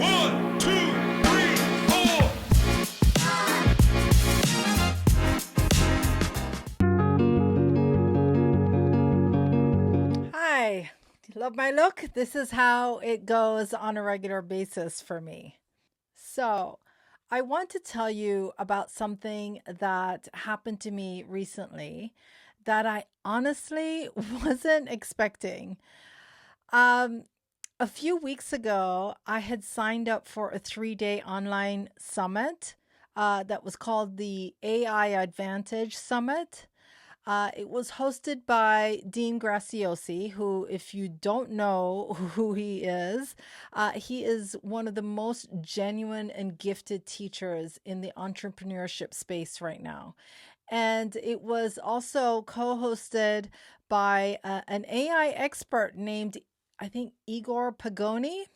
1, 2, 3, 4. Hi, love my look? This is how it goes on a regular basis for me. So, I want to tell you about something that happened to me recently that I honestly wasn't expecting. Um, a few weeks ago, I had signed up for a 3-day online summit that was called the AI Advantage Summit. It was hosted by Dean Graziosi, who, if you don't know who he is one of the most genuine and gifted teachers in the entrepreneurship space right now. And it was also co hosted by an AI expert named, I think, Igor Pagoni.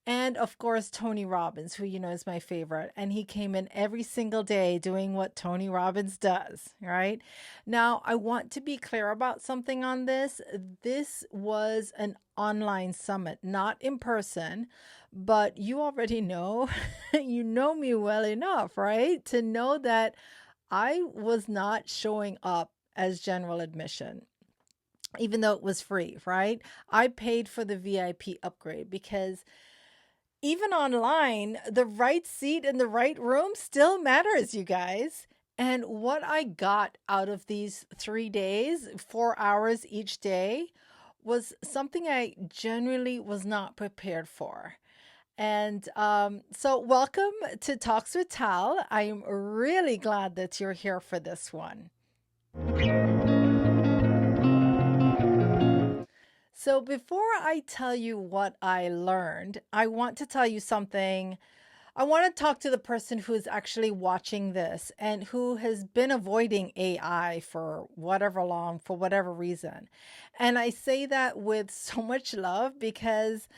And of course, Tony Robbins, who you know is my favorite. And he came in every single day doing what Tony Robbins does, right? Now, I want to be clear about something on this. This was an online summit, not in person, but you already know, you know me well enough, right? To know that I was not showing up as general admission even though it was free, right? I paid for the VIP upgrade because even online, the right seat in the right room still matters, you guys. And what I got out of these 3 days, 4 hours each day, was something I genuinely was not prepared for. And so, welcome to Talks with Tal. I am really glad that you're here for this one. So, before I tell you what I learned, I want to tell you something. I want to talk to the person who's actually watching this and who has been avoiding AI for whatever long, for whatever reason. And I say that with so much love because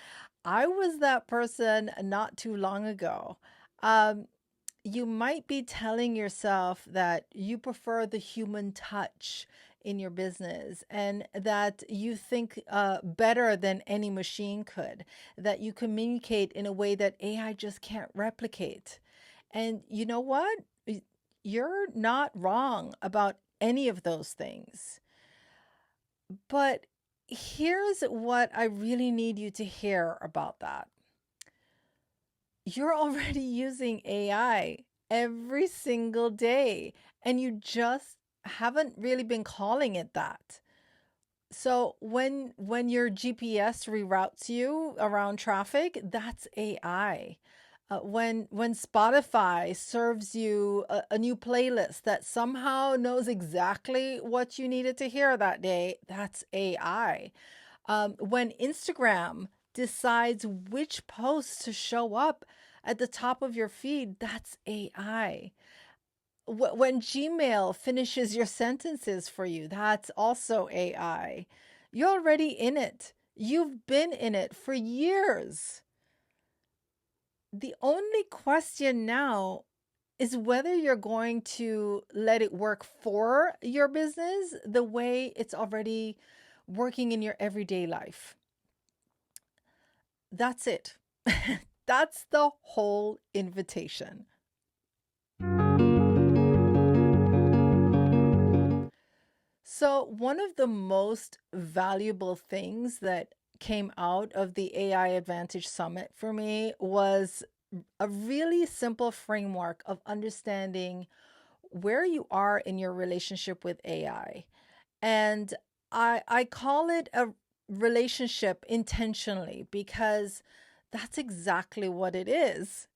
I was that person not too long ago. Um, you might be telling yourself that you prefer the human touch in your business and that you think better than any machine could, that you communicate in a way that AI just can't replicate. And you know what? You're not wrong about any of those things. But here's what I really need you to hear about that. You're already using AI every single day, and you just haven't really been calling it that. So when your GPS reroutes you around traffic, that's AI. When Spotify serves you a new playlist that somehow knows exactly what you needed to hear that day, that's AI. When Instagram decides which posts to show up at the top of your feed, that's AI. When Gmail finishes your sentences for you, that's also AI. You're already in it. You've been in it for years. The only question now is whether you're going to let it work for your business the way it's already working in your everyday life. That's it. That's the whole invitation. So, one of the most valuable things that came out of the AI Advantage Summit for me was a really simple framework of understanding where you are in your relationship with AI. And I call it a relationship intentionally because that's exactly what it is.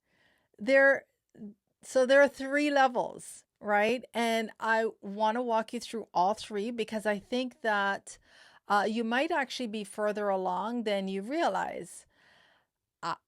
There there are three levels, right? And I want to walk you through all three because I think that you might actually be further along than you realize.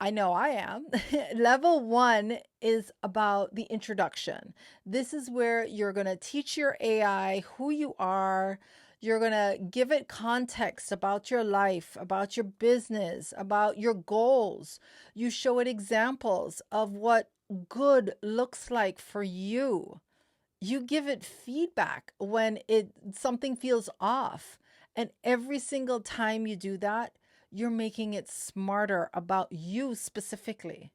I know I am. Level one is about the introduction. This is where you're going to teach your AI who you are. You're going to give it context about your life, about your business, about your goals. You show it examples of what good looks like for you. You give it feedback when it something feels off. And every single time you do that, you're making it smarter about you specifically.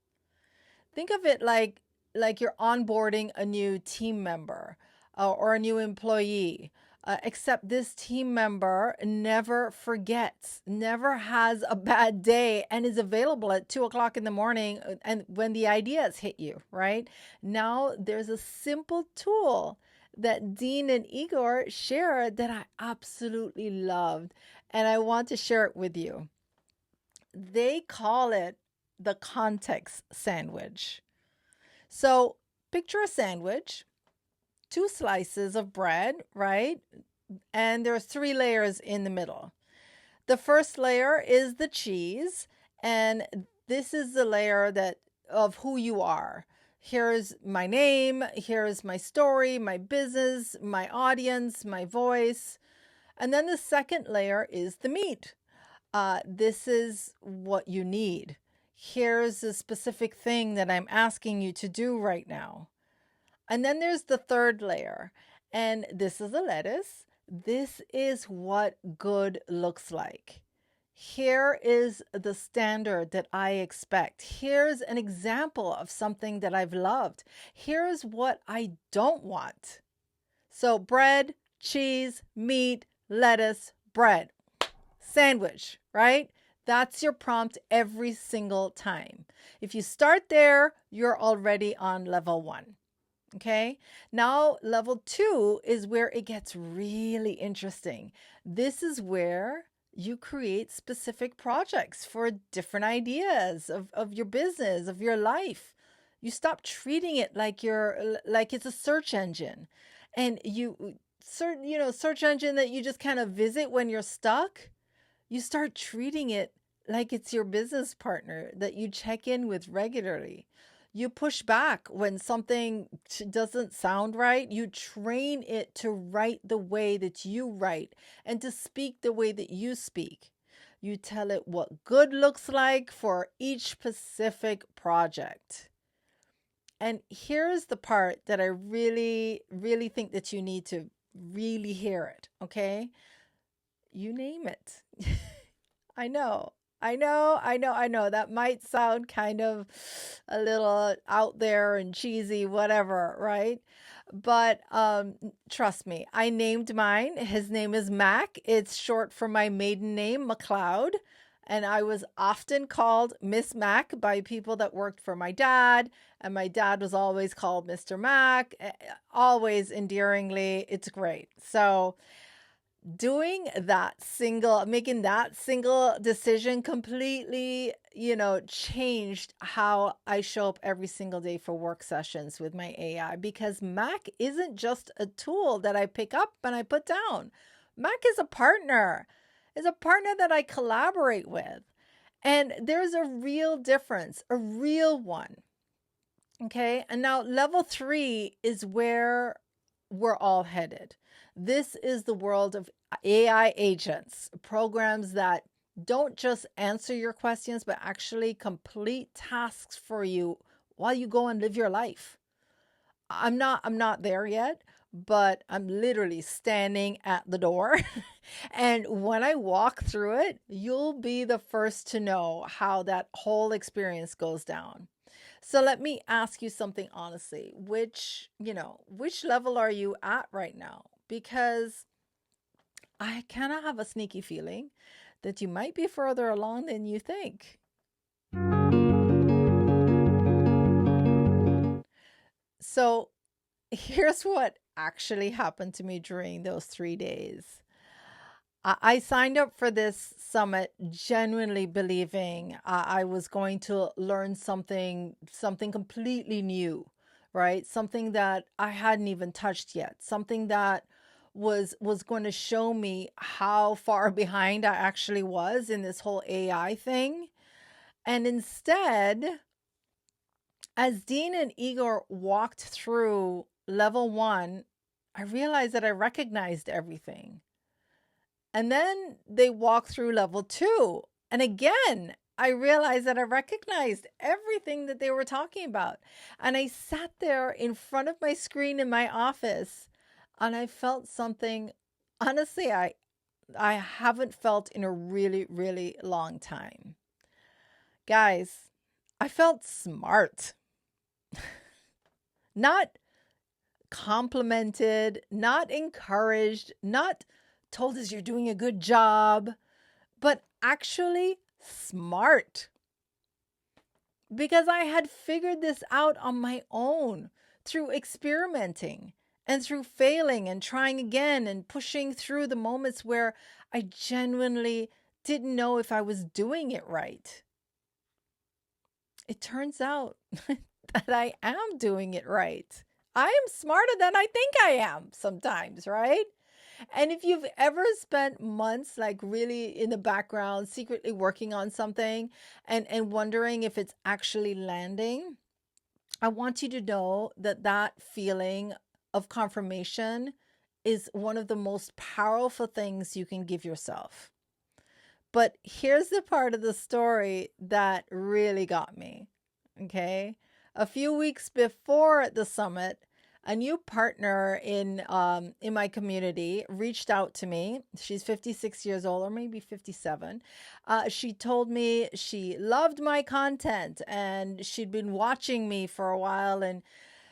Think of it like you're onboarding a new team member or a new employee. Except this team member never forgets, never has a bad day, and is available at 2 o'clock in the morning and when the ideas hit you, right? Now there's a simple tool that Dean and Igor shared that I absolutely loved, and I want to share it with you. They call it the context sandwich. So picture a sandwich, two slices of bread, right? And there's three layers in the middle. The first layer is the cheese, and this is the layer that of who you are. Here's my name, here's my story, my business, my audience, my voice. And then the second layer is the meat. This is what you need. Here's a specific thing that I'm asking you to do right now. And then there's the third layer, and this is the lettuce. This is what good looks like. Here is the standard that I expect. Here's an example of something that I've loved. Here's what I don't want. So bread, cheese, meat, lettuce, bread, sandwich, right? That's your prompt every single time. If you start there, you're already on level 1. Okay, now level 2 is where it gets really interesting. This is where you create specific projects for different ideas of your business, of your life. You stop treating it like it's a search engine, and search engine that you just kind of visit when you're stuck. You start treating it like it's your business partner that you check in with regularly. You push back when something doesn't sound right. You train it to write the way that you write and to speak the way that you speak. You tell it what good looks like for each specific project. And here's the part that I really, really think that you need to really hear it, okay? You name it. I know. I know. That might sound kind of a little out there and cheesy, whatever, right? But trust me, I named mine. His name is Mac. It's short for my maiden name, McLeod. And I was often called Miss Mac by people that worked for my dad. And my dad was always called Mr. Mac, always endearingly. It's great. So, making that single decision completely, changed how I show up every single day for work sessions with my AI, because Mac isn't just a tool that I pick up and I put down. Mac is a partner, that I collaborate with. And there's a real difference, a real one. Okay. And now level 3 is where we're all headed. This is the world of AI agents, programs that don't just answer your questions, but actually complete tasks for you while you go and live your life. I'm not there yet, but I'm literally standing at the door. And when I walk through it, you'll be the first to know how that whole experience goes down. So let me ask you something honestly. Which level are you at right now? Because I kind of have a sneaky feeling that you might be further along than you think. So here's what actually happened to me during those 3 days. I signed up for this summit genuinely believing I was going to learn something completely new, right? Something that I hadn't even touched yet, something that was going to show me how far behind I actually was in this whole AI thing. And instead, as Dean and Igor walked through level 1, I realized that I recognized everything. And then they walked through level 2. And again, I realized that I recognized everything that they were talking about. And I sat there in front of my screen in my office and I felt something, honestly, I haven't felt in a really, really long time. Guys, I felt smart. Not complimented, not encouraged, not told us you're doing a good job, but actually smart. Because I had figured this out on my own through experimenting and through failing and trying again and pushing through the moments where I genuinely didn't know if I was doing it right. It turns out that I am doing it right. I am smarter than I think I am sometimes, right? And if you've ever spent months like really in the background, secretly working on something and wondering if it's actually landing, I want you to know that that feeling of confirmation is one of the most powerful things you can give yourself. But here's the part of the story that really got me. Okay. A few weeks before the summit, a new partner in my community reached out to me. She's 56 years old, or maybe 57. She told me she loved my content and she'd been watching me for a while, and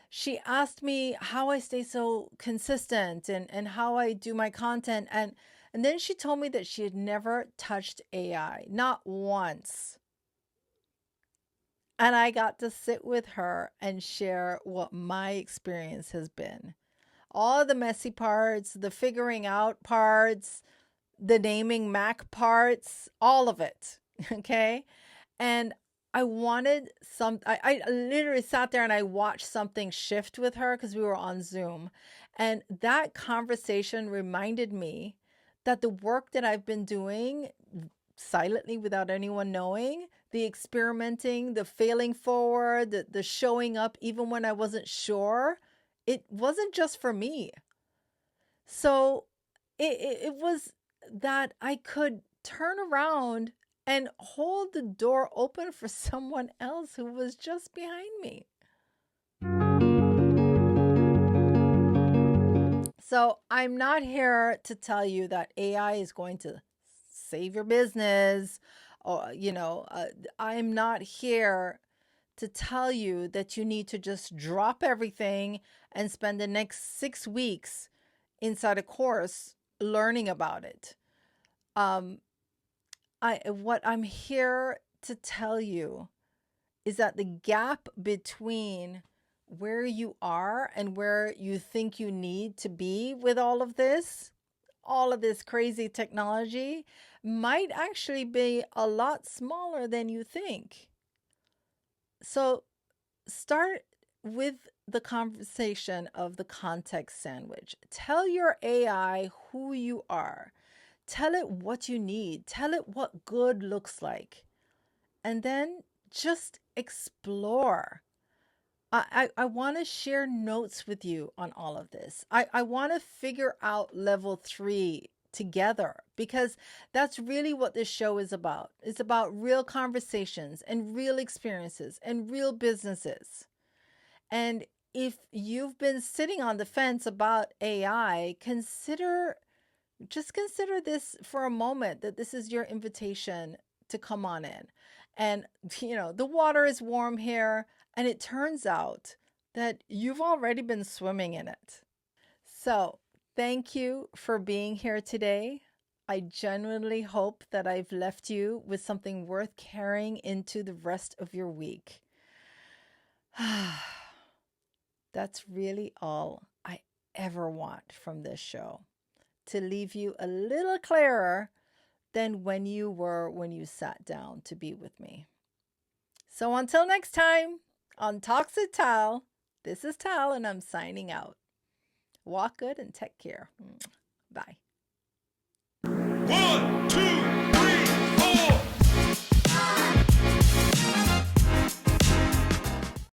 she asked me how I stay so consistent and how I do my content. And then she told me that she had never touched AI, not once. And I got to sit with her and share what my experience has been. All the messy parts, the figuring out parts, the naming Mac parts, all of it. Okay. And I wanted I literally sat there and I watched something shift with her because we were on Zoom. And that conversation reminded me that the work that I've been doing silently without anyone knowing, the experimenting, the failing forward, the showing up even when I wasn't sure, it wasn't just for me. So it was that I could turn around and hold the door open for someone else who was just behind me. So I'm not here to tell you that AI is going to save your business, or, I'm not here to tell you that you need to just drop everything and spend the next 6 weeks inside a course learning about it. What I'm here to tell you is that the gap between where you are and where you think you need to be with all of this crazy technology, might actually be a lot smaller than you think. So start with the conversation of the context sandwich. Tell your AI who you are. Tell it what you need. Tell it what good looks like. And then just explore. I want to share notes with you on all of this. I want to figure out level 3 together, because that's really what this show is about. It's about real conversations and real experiences and real businesses. And if you've been sitting on the fence about AI, just consider this for a moment, that this is your invitation to come on in. And, the water is warm here, and it turns out that you've already been swimming in it. So, thank you for being here today. I genuinely hope that I've left you with something worth carrying into the rest of your week. That's really all I ever want from this show, to leave you a little clearer than when you sat down to be with me. So until next time on Talks with Tal, this is Tal and I'm signing out. Walk good and take care. Bye.